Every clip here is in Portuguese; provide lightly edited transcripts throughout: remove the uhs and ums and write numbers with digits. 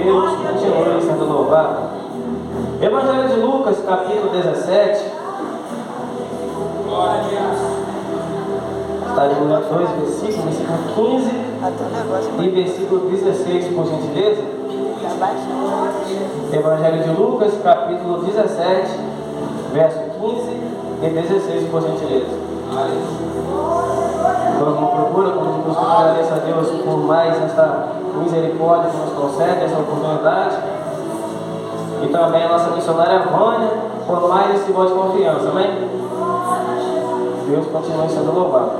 Deus continue sendo louvado. Evangelho de Lucas, capítulo 17. Está em dois versículos, versículo 15 e versículo 16, por gentileza. Evangelho de Lucas, capítulo 17, verso 15 e 16, por gentileza. Nós não procura, como de costume, agradeço a Deus por mais esta misericórdia que nos concede, essa oportunidade. E também a nossa missionária Vânia, por mais esse voto de confiança, amém? Deus continue sendo louvado.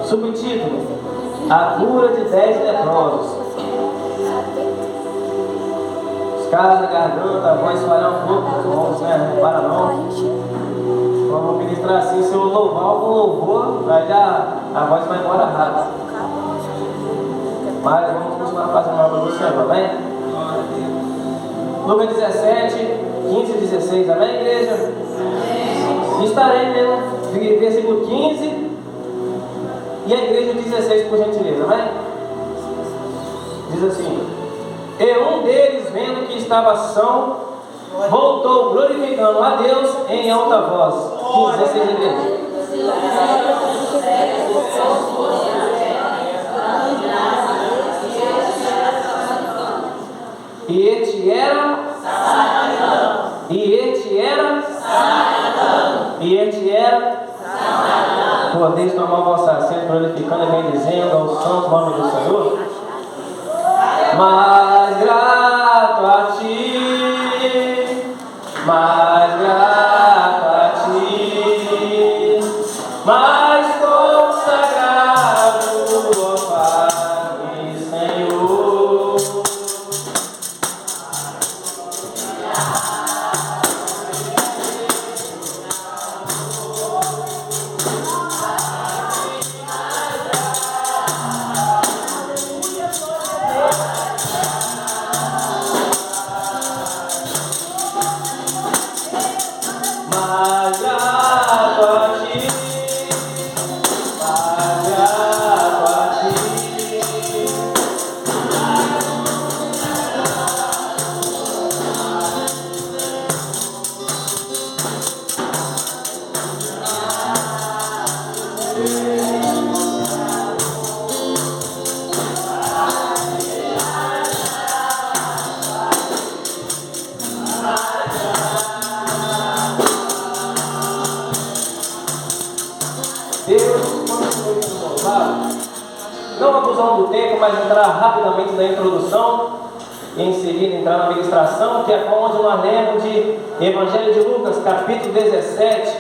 Subtítulo: A cura de 10 leprosos. Os caras, a garganta, a voz falhar um pouco, os irmãos, né? Não para não. Vamos ministrar assim, se eu louvar algum louvor, aí já a voz vai embora rápido. Mas vamos continuar fazendo uma obra do Senhor, amém? Lucas 17, 15 e 16, amém, igreja? Amém. Estarei no versículo 15 e a igreja 16, por gentileza, amém? Diz assim: E um deles, vendo que estava são, voltou glorificando a Deus em alta voz. 15, 16, igreja. E este era Samaritano. E este era Samaritano. E este era Samaritano. Podeis tomar o vosso assento, glorificando e bendizendo ao santo nome do Senhor. Mais grato a ti, mais grato a ti, mais consagrado, ó Pai, Senhor. Não abusando do tempo, mas entrar rapidamente na introdução e em seguida entrar na ministração, que é onde nós lemos de Evangelho de Lucas, capítulo 17,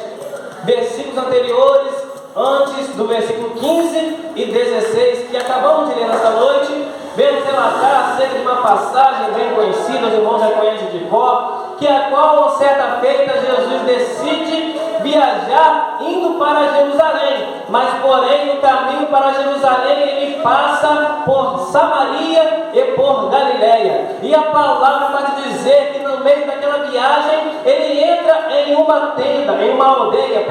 versículos anteriores, antes do versículo 15 e 16, que acabamos de ler nesta noite. Vemos relatar acerca de uma passagem bem conhecida, os irmãos já conhecem de cor, que a qual, certa feita, Jesus decide viajar indo para Jerusalém, mas porém no caminho para Jerusalém ele passa por Samaria e por Galiléia, e a palavra vai dizer que no meio daquela viagem ele entra em uma tenda, em uma aldeia,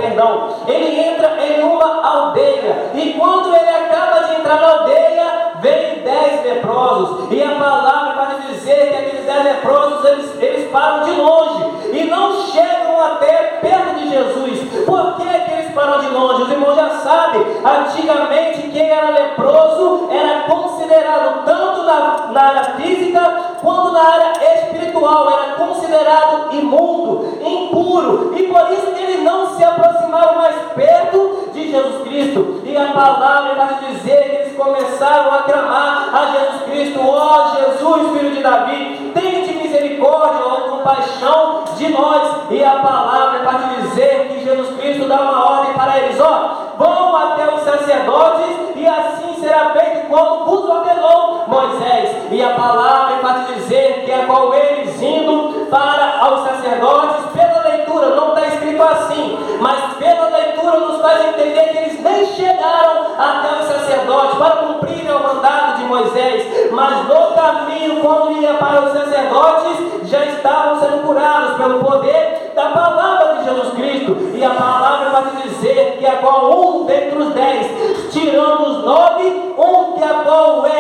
ele entra em uma aldeia, e quando ele acaba de entrar na aldeia, vem 10 leprosos, e a palavra vai dizer que aqueles 10 leprosos eles param de longe e não chegam até perto de Jesus. Por que eles param de longe? Os irmãos já sabem, antigamente quem era leproso era considerado tanto na área física quanto na área espiritual, era considerado imundo, impuro, e por isso eles não se aproximaram mais perto de Jesus Cristo. E a palavra vai dizer que eles começaram a clamar a Jesus Cristo: ó Jesus, filho de Davi, tem-te misericórdia ou compaixão de nós. E a palavra vai dizer que Jesus Cristo dá uma ordem para eles: ó, vão até os sacerdotes, e assim será feito como vos ordenou Moisés. E a palavra vai dizer que é qual eles indo para aos sacerdotes, pela leitura, não está escrito assim, mas pela leitura nos faz entender que eles nem chegaram até os sacerdotes para cumprirem o mandato de Moisés, mas no caminho, quando ia para os sacerdotes, já estavam sendo curados pelo poder da palavra de Jesus Cristo. E a palavra vai dizer que é qual um dentre os 10, tirando os 9, um que a qual é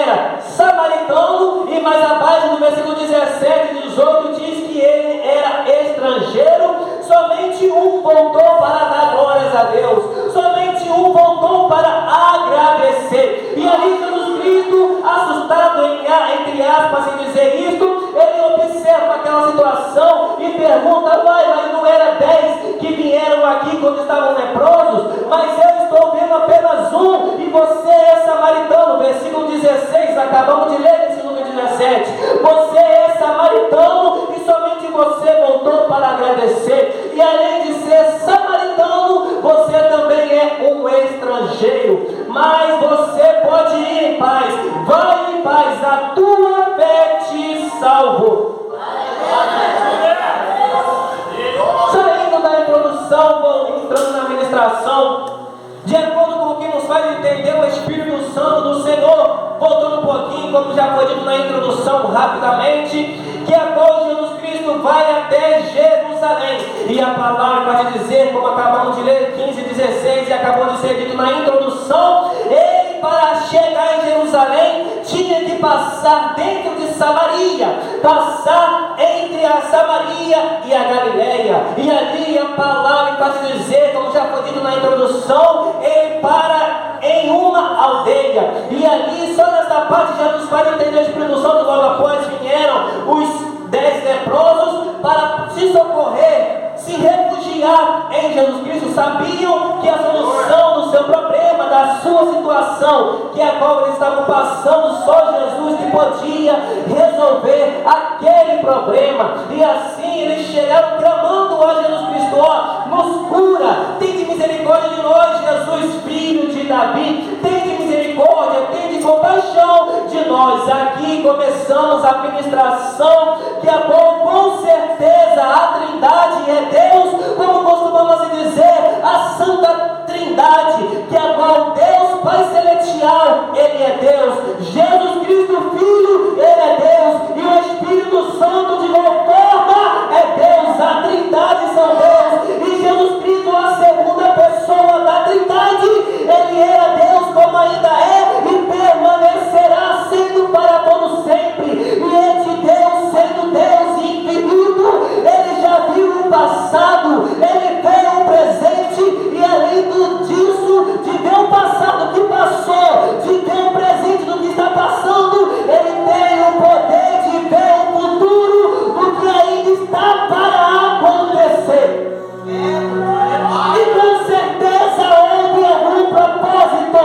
samaritano, e mais abaixo no versículo 17 e 18 diz que ele era estrangeiro. Somente um voltou para dar glórias a Deus, somente um voltou para agradecer. E ali Jesus Cristo, assustado entre aspas em dizer isto, ele observa aquela situação e pergunta: uai, mas não era 10 que vieram aqui quando estavam leprosos? Mas eu estou vendo apenas um, e você é samaritano. Versículo 16, acabamos de ler esse número 17. Você é samaritano e somente você voltou para agradecer. E além de ser samaritano, você também é um estrangeiro. Mas você pode ir em paz. Vai em paz, a tua fé te salvou. Saindo da introdução, entrando na ministração, de acordo com o que nos faz entender o Espírito Santo do Senhor, voltando um pouquinho, como já foi dito na introdução rapidamente, que agora Jesus Cristo vai até Jerusalém, e a palavra vai dizer, como acabamos de ler 15 e 16, e acabou de ser dito na introdução, ele, para chegar em Jerusalém, tinha que passar dentro de Samaria, passar entre a Samaria e a Galileia. E ali a palavra vai dizer, como já foi dito na introdução, ele para em uma aldeia. E ali, só nessa parte, já nos faz entender o Espírito Santo. Logo após vieram os 10 leprosos para se socorrer, se refugiar em Jesus Cristo. Sabiam que a solução do seu problema, da sua situação, que a qual eles estavam passando, só Jesus que podia resolver aquele problema. E assim eles chegaram clamando a Jesus Cristo: ó, nos cura, tende misericórdia de nós, Jesus, filho de Davi, tende misericórdia, tende compaixão de nós. Aqui começamos a ministração, que a qual com certeza a Trindade é Deus, como costumamos dizer, a Santa Trindade, que a qual Deus Pai Celestial, Ele é Deus, Jesus Cristo Filho, Ele é Deus, e o Espírito Santo de igual forma é Deus. A Trindade são Deus, e Jesus Cristo, a segunda pessoa da Trindade, Ele era Deus, como ainda é e permanecerá sendo para todo sempre. E esse Deus, sendo Deus infinito, Ele já viu o passado, Ele vê o presente, e além disso, de ver o passado que passou, de ver o presente do que está passando, Ele tem o poder de ver o futuro do que ainda está para acontecer. E com certeza houve algum propósito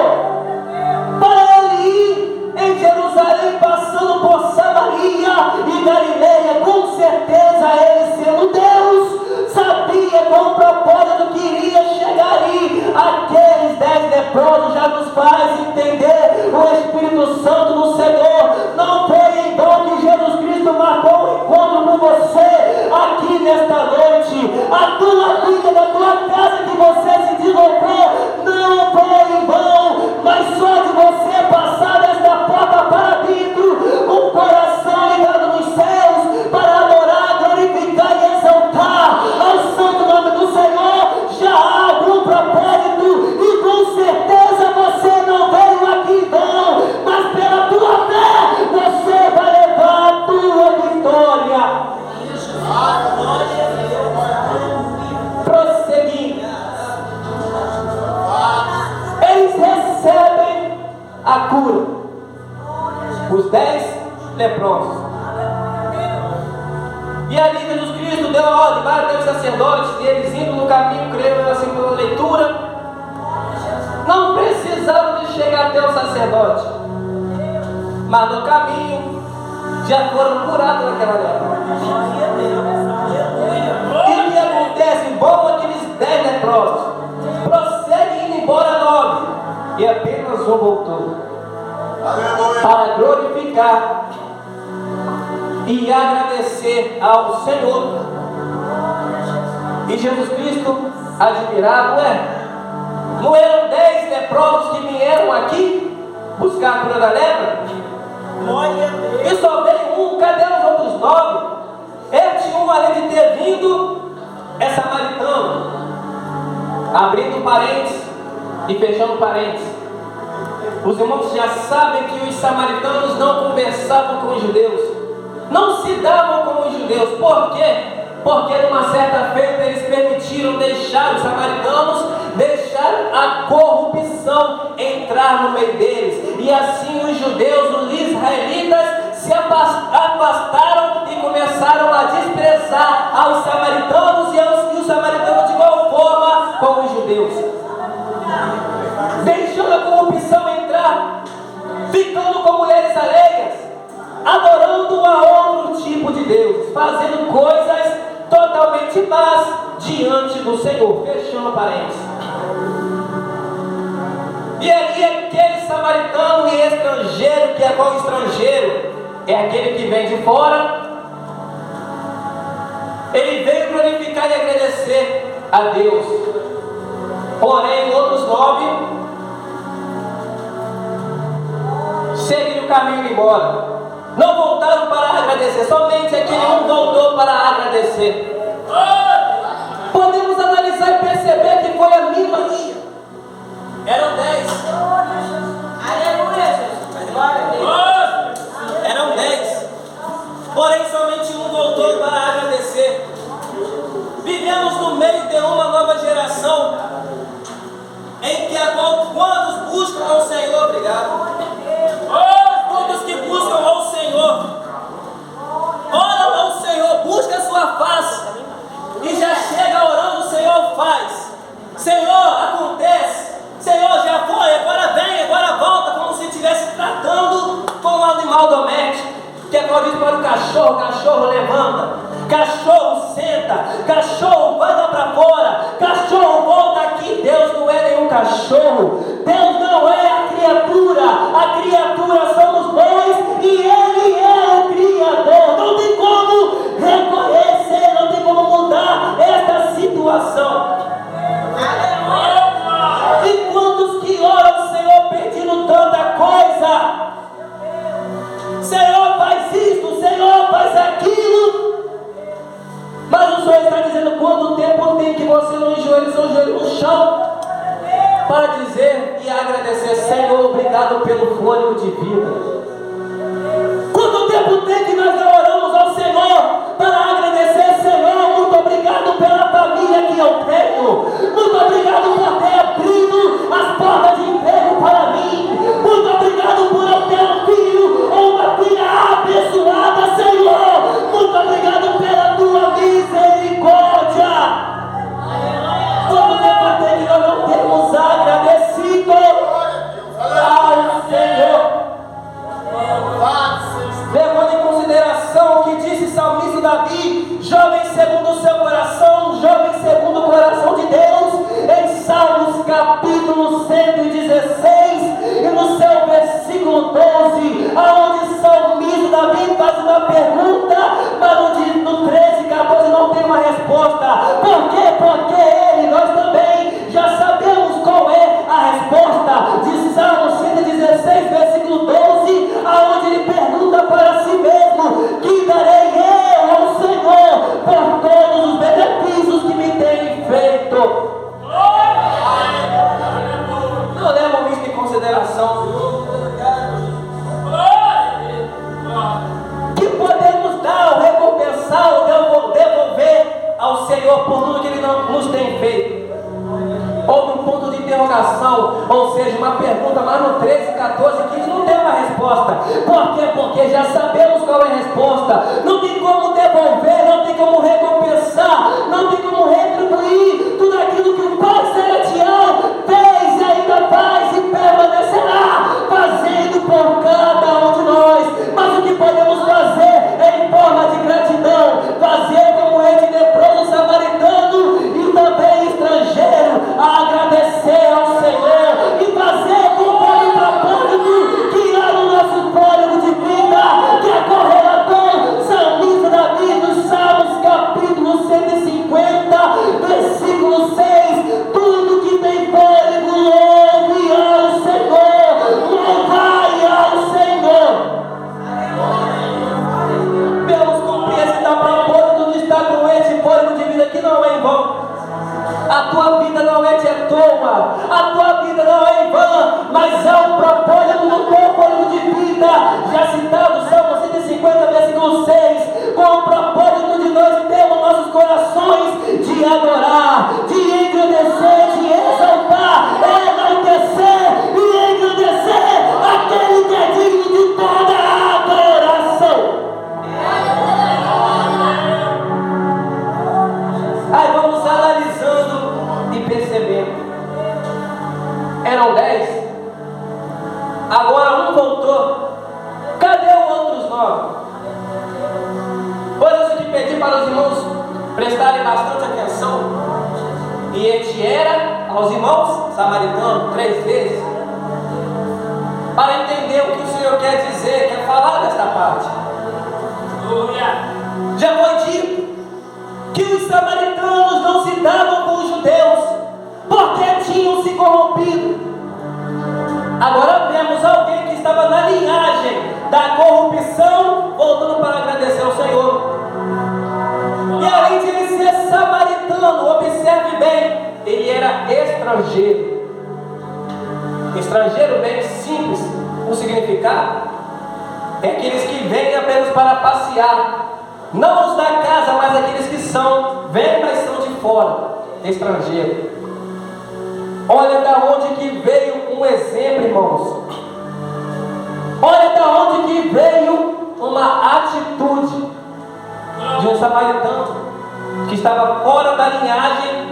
para Ele ir em Jerusalém, passando por Samaria e Galileia. Com certeza Ele, sendo Deus, sabia com o propósito que iria chegar ali. Aqueles 10 leprosos já nos faz entender o Espírito Santo do Senhor. Não foi em vão que Jesus Cristo marcou um encontro com você aqui nesta noite. A tua vida, da tua casa que você se deslocou, não foi em vão, mas só de você passar desta porta para dentro, com o coração ligado nos céus, para adorar, glorificar e exaltar ao santo nome do Senhor, já há algum propósito, e com certeza você não veio aqui em vão, mas pela tua fé você vai levar a tua vitória. Prosseguindo, eles recebem a cura, os 10 leprosos. E ali Jesus Cristo deu a ordem: vai até os sacerdotes, e eles indo no caminho, creio assim pela leitura, não precisavam de chegar até o sacerdote, mas no caminho já foram curados daquela lepra. E o que acontece? Vão aqueles 10 leprosos, prosseguem indo embora 9, e apenas um voltou. Aleluia. Para glorificar e agradecer ao Senhor. E Jesus Cristo, admirado, não eram 10 leprosos que vieram aqui buscar a cura da lepra? E só veio um, cadê os outros 9? Este um, além de ter vindo, é samaritano. Abrindo parênteses e fechando parênteses. Os irmãos já sabem que os samaritanos não conversavam com os judeus, não se davam com os judeus. Por quê? Porque numa certa feita eles permitiram deixar os samaritanos, deixar a corrupção entrar no meio deles. E assim os judeus, os israelitas, se afastaram e começaram a desprezar aos samaritanos e os samaritanos de igual forma com os judeus. Deixando a corrupção entrar, ficando com mulheres alheias, adorando a outro tipo de Deus, fazendo coisas totalmente más diante do Senhor. Fechando parênteses. E ali aquele samaritano e estrangeiro, que é qual estrangeiro? É aquele que vem de fora. Ele veio glorificar e agradecer a Deus. Porém, outros 9 seguiram o caminho e embora. Não voltaram para agradecer. Somente aquele um voltou para agradecer. Podemos analisar e perceber que foi a minoria. Eram 10. Eram 10. Porém, somente um voltou para agradecer. Vivemos no meio de uma nova geração em que quantos buscam ao Senhor, obrigado. Todos que buscam ao Senhor, oram ao Senhor, busca a sua face e já chega orando. O Senhor faz, Senhor, acontece, Senhor, já foi, agora vem, agora volta, como se estivesse tratando com um animal doméstico, que é qual diz para o cachorro levanta, cachorro senta, cachorro vai lá para fora, cachorro volta aqui. Deus não é nenhum cachorro, Deus não é a criatura somos nós e Ele é o Criador. Não tem como reconhecer, não tem como mudar esta situação. E quantos que oram ao Senhor pedindo tanta coisa? Senhor, faz isto, Senhor, faz aquilo. Mas o Senhor está dizendo: quanto tempo tem que você não enjoelhe seu joelho no chão para dizer e agradecer: Senhor, obrigado pelo fôlego de vida. Quanto tempo tem que nós não oramos ao Senhor para agradecer: Senhor, muito obrigado pela família que eu tenho, muito obrigado por ter abrido as portas de emprego para mim, muito obrigado por eu ter um filho ou uma filha abençoada, Senhor, muito obrigado pela tua misericórdia. Quanto tempo tem que nós não temos agradecido ao Senhor? Levando em consideração o que disse salmista Davi, jovem segundo o seu coração, jovem segundo o coração de Deus, em Salmos capítulo 116 e no seu versículo 12, aonde o salmista Davi faz uma pergunta, mas no 13 e 14 não tem uma resposta. Por quê? Porque ele, nós também já sabemos qual é a resposta de Salmos 116, versículo 12, aonde ele pergunta para si mesmo: que darei eu ao Senhor por todos os benefícios que me tem feito? Não levam isso em consideração. Que podemos dar, ou recompensar, ou devolver ao Senhor por tudo que Ele nos tem feito? Houve um ponto de interrogação, ou seja, uma pergunta, mas no 13, 14, 15 não tem uma resposta. Por quê? Porque já sabemos qual é a resposta. Não tem como devolver, não tem como recompensar, não tem como retribuir tudo aquilo que o Pai Celestial fez e ainda faz e permanecerá fazendo por cada um de nós. Mas o que podemos fazer é em forma de gratidão, fazer como este leproso samaritano e também estrangeiro, agradecer ao Senhor e fazer com o propósito que há no nosso fôlego de vida, que é correlador, salmista Davi prestarem bastante atenção. E ele era aos irmãos samaritanos 3 vezes, para entender o que o Senhor quer dizer, quer falar desta parte. Já foi dito que os samaritanos não se davam com os judeus, porque tinham se corrompido. Agora vemos alguém que estava na linhagem da corrupção, voltando para agradecer ao Senhor. E além de ele ser samaritano, observe bem, ele era estrangeiro. Estrangeiro, bem simples, o significado é aqueles que vêm apenas para passear. Não os da casa, mas aqueles que vêm, mas são de fora, estrangeiro. Olha da onde que veio um exemplo, irmãos. Olha da onde que veio uma atitude de um samaritano que estava fora da linhagem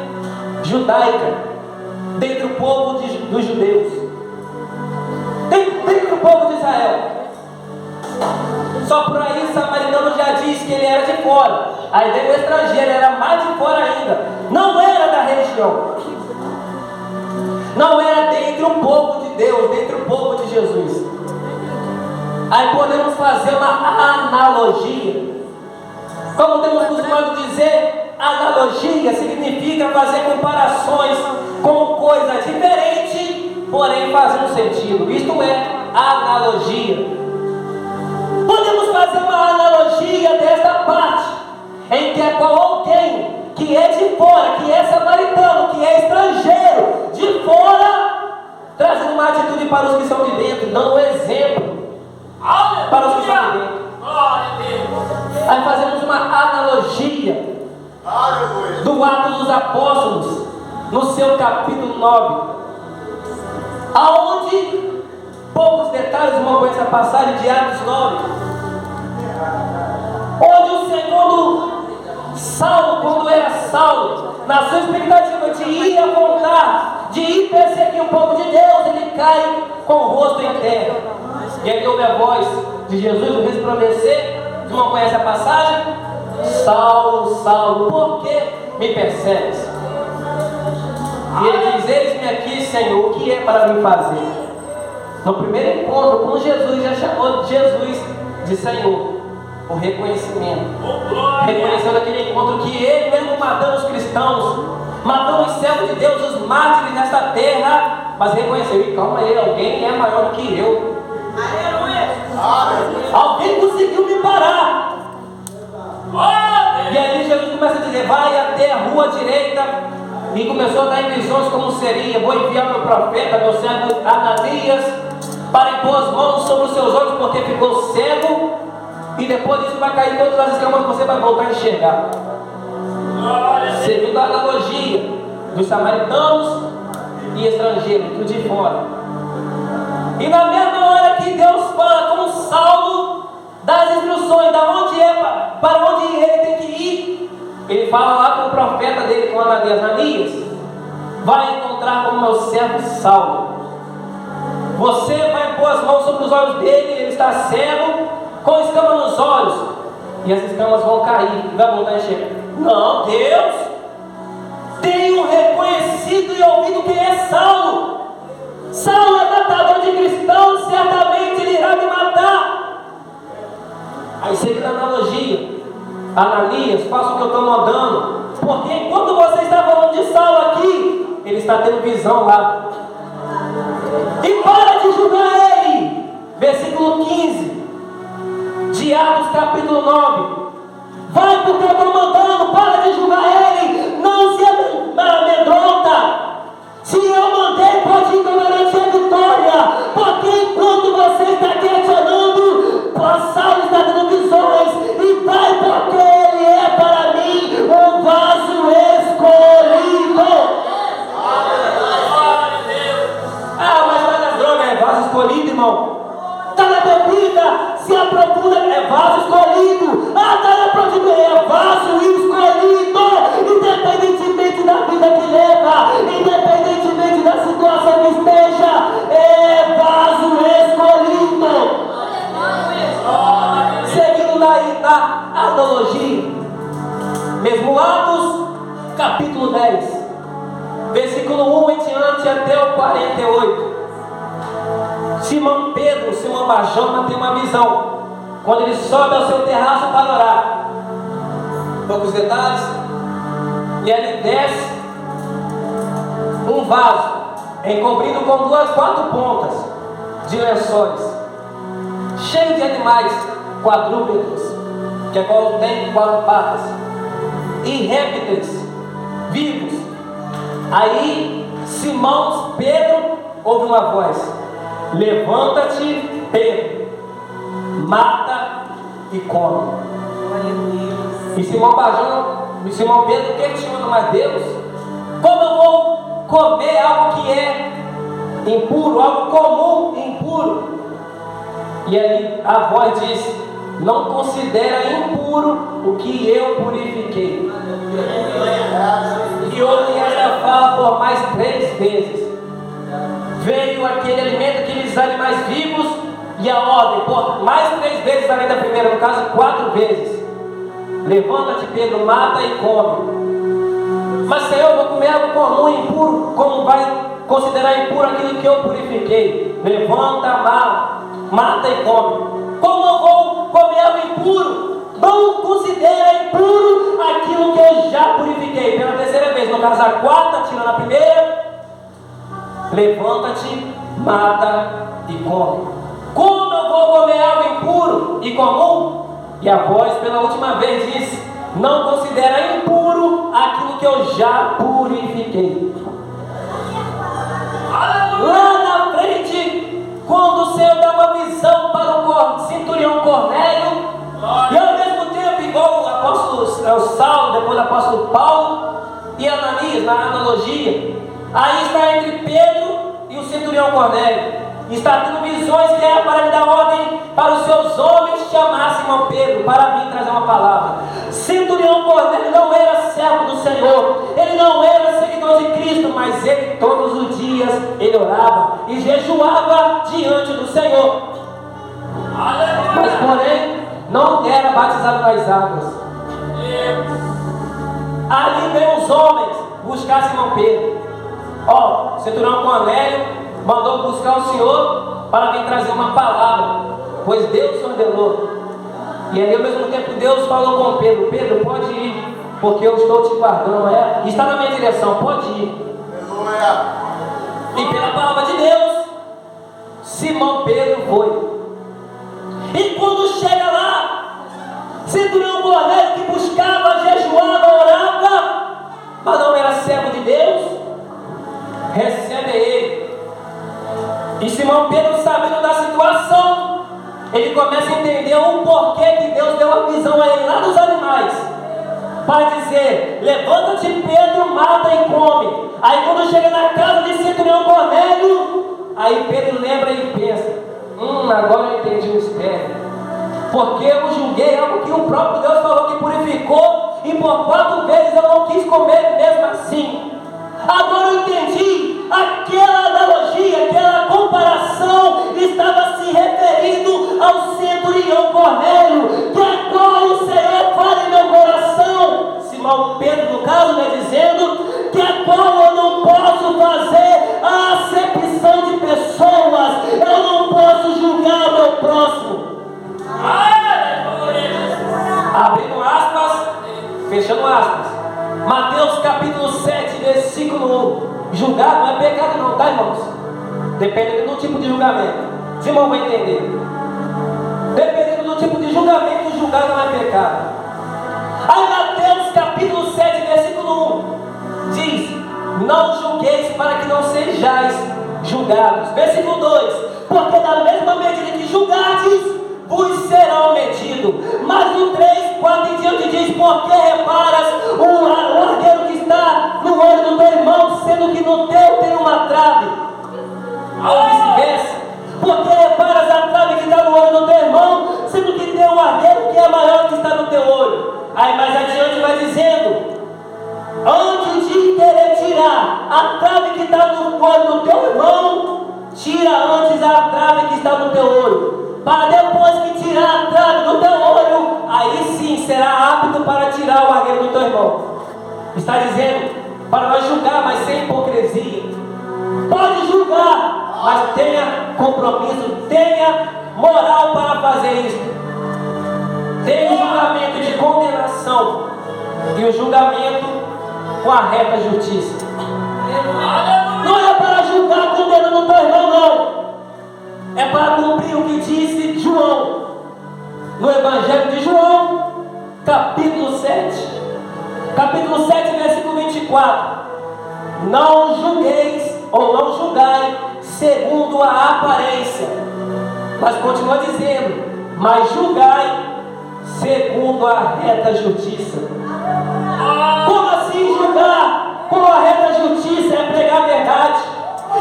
judaica, dentre o povo dos judeus, dentre o povo de Israel. Só por aí o samaritano já diz que ele era de fora. Aí veio o estrangeiro, era mais de fora ainda. Não era da região. Não era dentre o povo de Deus, dentre o povo de Jesus. Aí podemos fazer uma analogia. Como temos costumado dizer, analogia significa fazer comparações com coisas diferentes, porém fazendo sentido. Isto é analogia. Podemos fazer uma analogia desta parte, em que a qual alguém que é de fora, que é samaritano, que é estrangeiro, de fora, trazendo uma atitude para os que são de dentro, dando um exemplo para os que são de dentro. Aí fazemos uma analogia do Atos dos Apóstolos, no seu capítulo 9, aonde poucos detalhes, irmão, com essa passagem de Atos 9, onde o segundo Saulo, quando era Saulo, na sua expectativa de ir a voltar, de ir perseguir o povo de Deus, ele cai com o rosto em terra. E aí ouve a voz de Jesus o resplandecer. Você não conhece a passagem? Saulo, Saulo, por que me persegues? E ele diz: eis-me aqui, Senhor, o que é para me fazer? No primeiro encontro com Jesus, já chamou Jesus de Senhor, o reconhecimento. Reconhecendo aquele encontro que ele mesmo matando os cristãos, matando os servos de Deus, os mártires nesta terra, mas reconheceu: e calma aí, alguém é maior do que eu. Alguém conseguiu me parar. E aí Jesus começa a dizer: vai até a rua direita. E começou a dar em visões como seria: vou enviar meu profeta, meu servo Ananias, para impor as mãos sobre os seus olhos, porque ficou cego, e depois disso vai cair todas as escamas e você vai voltar a enxergar. Seguindo a analogia dos samaritanos e estrangeiros, do de fora. E na mesma hora que Deus fala com Saulo, das instruções, da onde é, para onde ele tem que ir, ele fala lá com o profeta dele, com Ananias: vai encontrar com o meu servo Saulo. Você vai pôr as mãos sobre os olhos dele, ele está cego, com escama nos olhos, e as escamas vão cair, e vai voltar a enxergar. Não, Deus, tenho reconhecido e ouvido quem é Saulo. Saulo é matador de cristãos, certamente ele irá me matar. Aí seguindo a analogia, Ananias, faça o que eu estou mandando, porque enquanto você está falando de Saulo aqui, ele está tendo visão lá. E para de julgar ele. Versículo 15 de Atos capítulo 9. Vai porque eu estou mandando, para de julgar ele. Não se amedronta. Se eu mandei, pode garantir a vitória. Porque enquanto você está questionando, Saulo está dando visões. E vai porque ele é para mim um vaso escolhido. Ah, mas está na droga, é vaso escolhido, irmão. Está na bebida, se aprofunda, é vaso escolhido. Ah, está na prostituição, é vaso escolhido. Independentemente da vida que leva, independentemente da situação que esteja, é vaso escolhido. Seguindo na analogia, Mesmo Atos, capítulo 10, versículo 1 em diante até o 48. Simão Pedro, Simão Barjona, tem uma visão, quando ele sobe ao seu terraço para orar. Poucos detalhes. E ali desce um vaso, encobrido com 4 pontas de lençóis, cheio de animais quadrúpedos, que agora tem 4 patas, e répteis vivos. Aí Simão Pedro ouve uma voz: levanta-te, Pedro, mata e come. E Simão Pedro, que chama mais Deus? Como eu vou comer algo que é impuro, algo comum e impuro? E aí a voz diz: não considera impuro o que eu purifiquei. E outra ainda fala por mais 3 vezes: veio aquele alimento, aqueles animais vivos, e a ordem, por mais 3 vezes além da primeira, no caso 4 vezes: levanta-te, Pedro, mata e come. Mas Senhor, eu vou comer algo comum e impuro. Como vai considerar impuro aquilo que eu purifiquei? Levanta, mata e come. Como eu vou comer algo impuro? Não considera impuro aquilo que eu já purifiquei. Pela 3ª vez, no caso a 4ª, tirando a primeira: levanta-te, mata e come. Como eu vou comer algo impuro e comum? E a voz pela última vez diz: não considera impuro aquilo que eu já purifiquei. Lá na frente, quando o Senhor dá uma visão para o centurião Cornélio, e ao mesmo tempo, igual o apóstolo Saulo, depois o apóstolo Paulo e Ananias, na analogia, aí está entre Pedro e o centurião Cornélio. Está tendo visões que era para lhe dar ordem para os seus homens chamar Simão Pedro para vir trazer uma palavra. Centurião Cornélio não era servo do Senhor, ele não era seguidor de Cristo, mas ele todos os dias ele orava e jejuava diante do Senhor. Mas porém não era batizado nas águas. Ali veio os homens buscar Simão Pedro. Centurião Cornélio mandou buscar o Senhor para vir trazer uma palavra, pois Deus ordenou. E aí ao mesmo tempo Deus falou com Pedro: Pedro, pode ir, porque eu estou te guardando. Está na minha direção, pode ir. E pela palavra de Deus, Simão Pedro foi. E quando chega lá, centurião Cornélio, que buscava, jejuava, orava, mas não era servo de Deus, recebe ele. E Simão Pedro, sabendo da situação, ele começa a entender o porquê que Deus deu a visão a ele lá dos animais, para dizer: levanta-te, Pedro, mata e come. Aí quando chega na casa de centurião Cornélio, aí Pedro lembra e pensa: agora eu entendi o mistério, porque eu julguei algo que o próprio Deus falou que purificou, e por 4 vezes eu não quis comer mesmo assim. Agora eu entendi, aquela analogia, aquela comparação estava se referindo ao centurião Cornélio, que agora o Senhor fala em meu coração. Simão Pedro, no caso, dizendo que agora eu não posso fazer a acepção de pessoas, eu não posso julgar o meu próximo. Abrindo aspas, fechando aspas. Mateus capítulo 7, versículo 1. Julgar não é pecado não, tá, irmãos? Dependendo do tipo de julgamento. Os irmãos vão entender. Dependendo do tipo de julgamento, julgar não é pecado. Aí Mateus capítulo 7, versículo 1 diz: não julgueis para que não sejais julgados. Versículo 2: porque da mesma medida que julgardes, vos serão medido. Mas no 3, 4 em diante diz: porque reparas o argueiro que está no olho do teu irmão, sendo que no teu tem uma trave? Ou vice-versa: porque reparas a trave que está no olho do teu irmão, sendo que tem um argueiro que é maior que está no teu olho. Aí mais adiante vai dizendo: antes de querer tirar a trave que está no olho do teu irmão, tira antes a trave que está no teu olho, para depois que tirar a trave do teu olho, aí sim será apto para tirar o argueiro do teu irmão. Está dizendo para nós julgar, mas sem hipocrisia. Pode julgar, mas tenha compromisso, tenha moral para fazer isso. Tem o julgamento de condenação e o julgamento com a reta justiça. Não é para julgar condenando o teu irmão, não. É para cumprir o que disse João no Evangelho de João, capítulo 7. Capítulo 7, versículo 24. Não julgueis ou não julgai segundo a aparência. Mas continua dizendo, mas julgai segundo a reta justiça. Como assim julgar com a reta justiça? É pregar a verdade.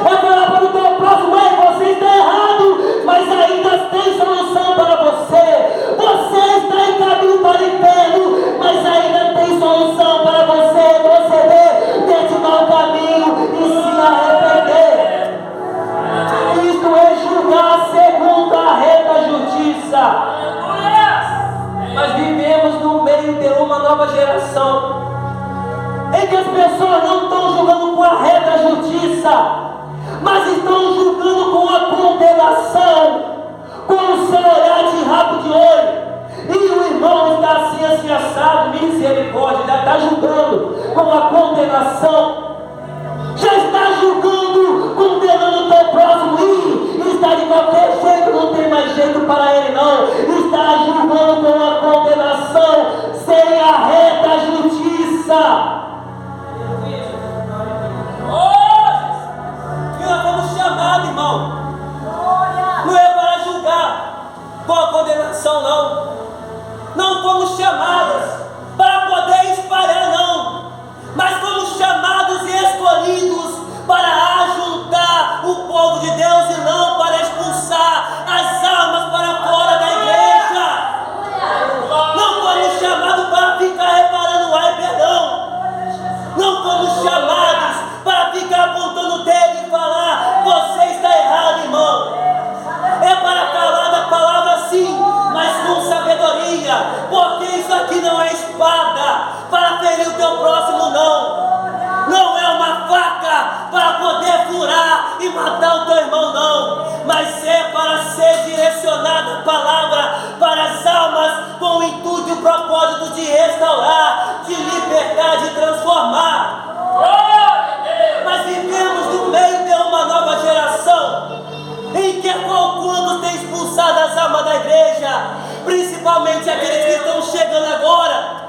É falar para o teu próximo, você está errado, mas ainda tem solução para você. Você está em caminho para o inferno, mas ainda tem solução para você proceder desse mau caminho e se arrepender. Isto é julgar segundo a reta justiça. Mas vivemos no meio de uma nova geração em que as pessoas não estão julgando com a reta justiça, mas estão julgando com a condenação, com o seu olhar de rabo de olho. E o irmão está assim assado, misericórdia, já está julgando com a condenação, já está julgando, condenando o teu próximo, e está de qualquer jeito, não tem mais jeito para ele não, está julgando com a condenação, sem a reta justiça. E nós fomos chamados, irmão, não é para julgar com a condenação, não fomos chamados para poder espalhar, não, mas fomos chamados e escolhidos para ajudar o povo de Deus e não para expulsar as almas para fora da igreja. Não fomos chamados para ficar reparando ai, perdão. Não fomos chamados para ficar apontando o dedo e falar, você está errado, irmão. É para falar da palavra sim, mas com sabedoria, porque isso aqui não é espada para ferir o teu próximo, não é uma faca para poder furar e matar o teu irmão, não, mas é para ser direcionada a palavra para as almas com o intuito e o propósito de restaurar, de libertar, de transformar. Mas vivemos no meio de uma nova geração em que quando tem expulsado as almas da igreja, principalmente aqueles que estão chegando agora,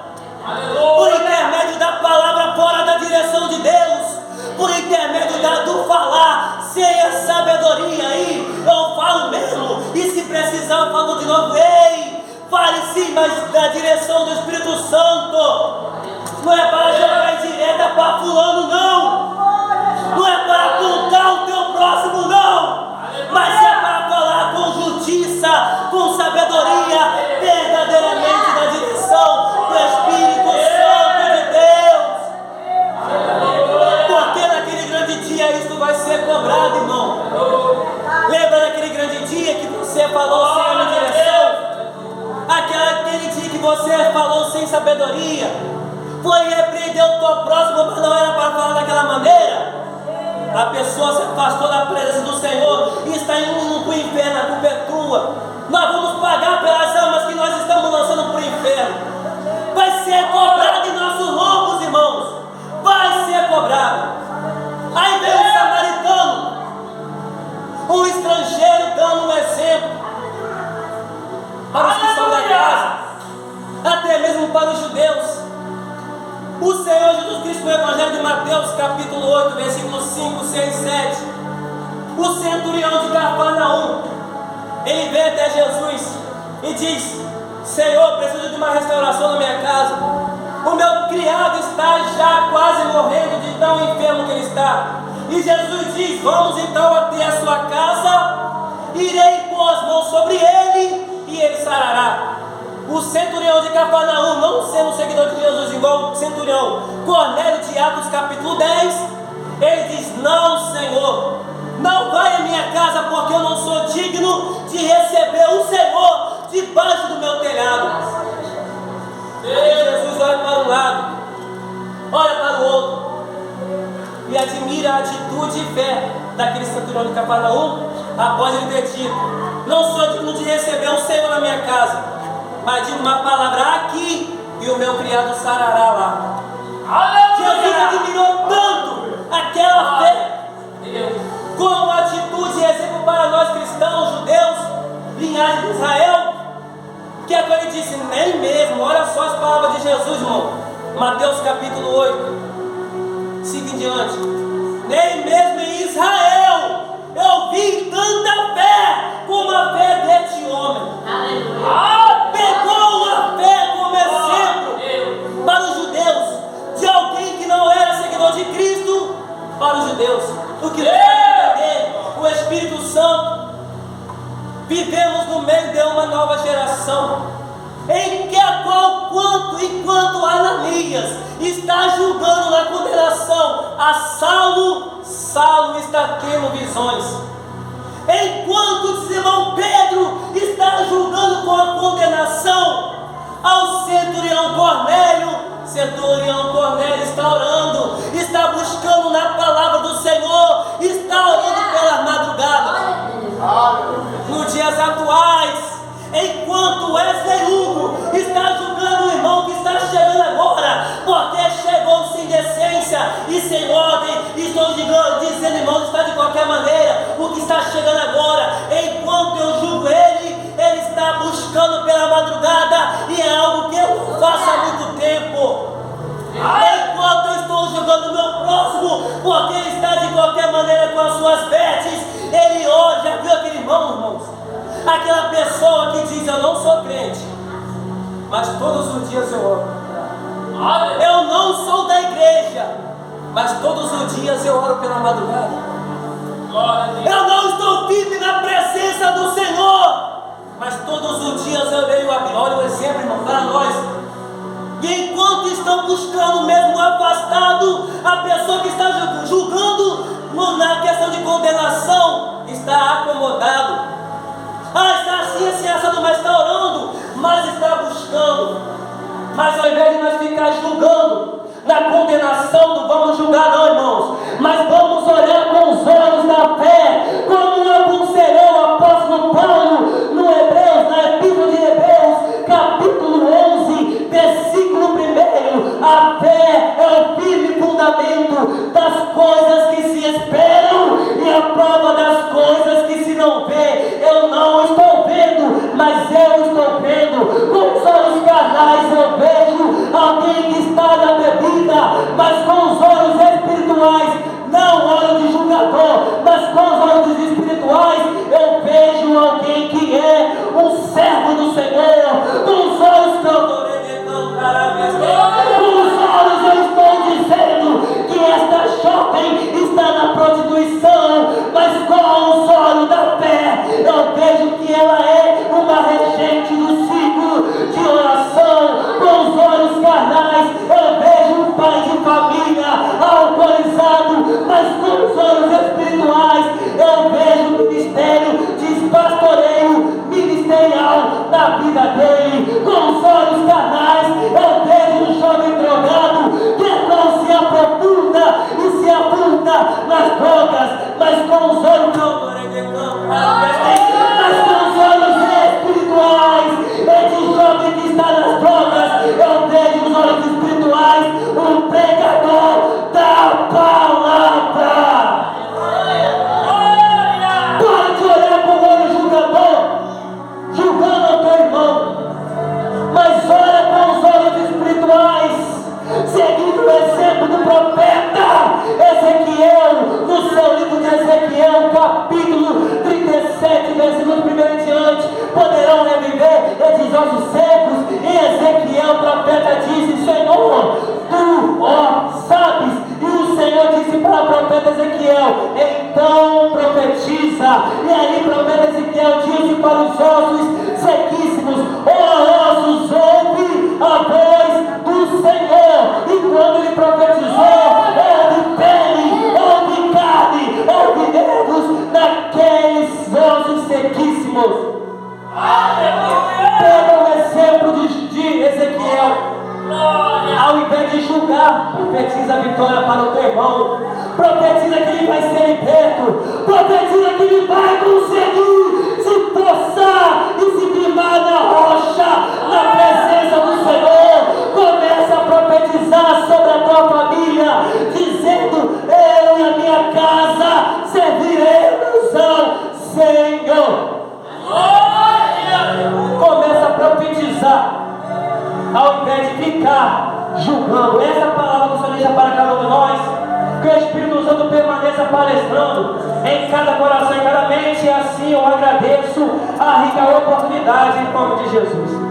por intermédio da palavra fora da direção de Deus, por intermédio do falar sem a sabedoria. Aí eu falo mesmo, e se precisar eu falo de novo, ei, fale sim, mas da direção do Espírito Santo. Não é para jogar em direta para fulano, não é para apontar o teu próximo, não, mas é para falar com justiça, com sabedoria, verdadeiramente da direção do Espírito Santo de Deus. Porque naquele grande dia isso vai ser cobrado, irmão. Lembra daquele grande dia que você falou sem a direção? Aquele dia que você falou sem sabedoria, foi repreender o teu próximo, mas não era para falar daquela maneira. A pessoa se afastou da presença do Senhor e está indo para o inferno, a culpa é tua. Nós vamos pagar pelas almas que nós estamos lançando para o inferno. Vai ser cobrado em nossos lombos, irmãos. Vai ser cobrado. Aí vem o samaritano, um estrangeiro, dando um exemplo para os que são da casa, até mesmo para os judeus. O Senhor Jesus Cristo, no Evangelho de Mateus, capítulo 8, versículos 5, 6, 7. O centurião de Cafarnaum, ele vem até Jesus e diz: Senhor, preciso de uma restauração na minha casa. O meu criado está já quase morrendo de tão enfermo que ele está. E Jesus diz: vamos então até a sua casa, irei pôr as mãos sobre ele e ele sarará. O centurião de Cafarnaum, não sendo seguidor de Jesus igual o centurião Cornélio de Atos capítulo 10, ele diz: não, Senhor, não vai à minha casa, porque eu não sou digno de receber o Senhor debaixo do meu telhado. Aí Jesus olha para o lado a atitude e fé daquele centurião de Cafarnaum, após ele ter dito: não sou digno de receber o Senhor na minha casa, mas digo uma palavra aqui e o meu criado sarará lá. Jesus admirou tanto aquela fé como atitude e exemplo para nós cristãos, judeus, linhagem de Israel, que é quando ele disse: nem mesmo, olha só as palavras de Jesus, irmão, Mateus capítulo 8, 5 em diante, nem mesmo em Israel eu vi tanta fé como a fé deste homem. Pegou a fé como exemplo para os judeus, de alguém que não era seguidor de Cristo, para os judeus. O que deve entender, o Espírito Santo, vivemos no meio de uma nova geração, em que a qual, enquanto Ananias está julgando na condenação a Saulo está tendo visões. Enquanto Simão Pedro está julgando com a condenação ao centurião Cornélio está orando, está buscando na palavra do Senhor, está orando pela madrugada. Nos dias atuais, enquanto Wesley Hugo está julgando o irmão que está chegando agora, porque chegou sem decência e sem ordem, estou dizendo, irmão, está de qualquer maneira, o que está chegando agora, enquanto eu julgo ele está buscando pela madrugada, e é algo que eu faço há muito tempo. Enquanto eu estou julgando o meu próximo, porque ele está de qualquer maneira com as suas vestes, ele ora. Já viu aquele irmão, irmãos? Aquela pessoa que diz: eu não sou crente, mas todos os dias eu oro. Eu não sou da igreja, mas todos os dias eu oro pela madrugada. Eu não estou firme na presença do Senhor, mas todos os dias eu leio a Bíblia. Olha o exemplo, irmão, para nós. E enquanto estão buscando mesmo afastado, a pessoa que está julgando na questão de condenação está acomodado. Está assim, assado, mas está orando, mas está buscando. Mas ao invés de nós ficar julgando na condenação, não vamos julgar não, irmãos, mas vamos olhar com os olhos da fé, como aconselhou o apóstolo Paulo no Hebreus, na Epístola de Hebreus, capítulo 11, versículo 1. A fé é o firme fundamento das coisas que se esperam e a prova das coisas que se não vê. Eu não estou vendo, mas eu estou vendo. Com os olhos carnais eu vejo alguém que está na bebida, mas com os olhos espirituais, não olho de julgador, mas com os olhos espirituais eu vejo alguém que é um servo do Senhor. Com os olhos que eu eu estou dizendo que esta jovem está na prostituição, mas com os olhos da fé eu vejo que ela é uma regente do ciclo de oração. Com os olhos carnais eu vejo um pai de família autorizado, mas com os olhos espirituais eu vejo o ministério de pastoreio ministerial na vida dele. Com os olhos carnais eu vejo um jovem drogado que não se aprofunda e se afunda nas drogas, mas com os olhos espirituais, esse jovem que está nas drogas, eu vejo nos olhos espirituais um pregador da palavra. Para de olhar com o olho julgador, julgando o teu irmão, mas olha com os olhos espirituais, seguindo o exemplo do profeta Ezequiel, no seu livro de Ezequiel, capítulo 37, versículo 1 em diante. Poderão reviver esses ossos secos? E Ezequiel, o profeta, disse: Senhor, tu, ó, sabes. E o Senhor disse para o profeta Ezequiel: então profetiza. E aí o profeta Ezequiel disse para os ossos sequíssimos: ó ossos, ouve a voz do Senhor. E quando ele profetizou, houve pele, houve carne, houve nervos naqueles ossos sequíssimos. Pega o exemplo de Ezequiel. Ao invés de julgar, profetiza a vitória para o teu irmão. Profetiza que ele vai ser liberto. Profetiza que ele vai conseguir se forçar e se firmar na rocha, na presença do Senhor. Começa a profetizar sobre a tua família, dizendo: eu e a minha casa serviremos ao Senhor. Começa a profetizar, ao invés de ficar julgando. Essa palavra que o Senhor deixa para cada um de nós, que o Espírito Santo permaneça palestrando em cada coração, em cada mente, e assim eu agradeço a rica oportunidade em nome de Jesus.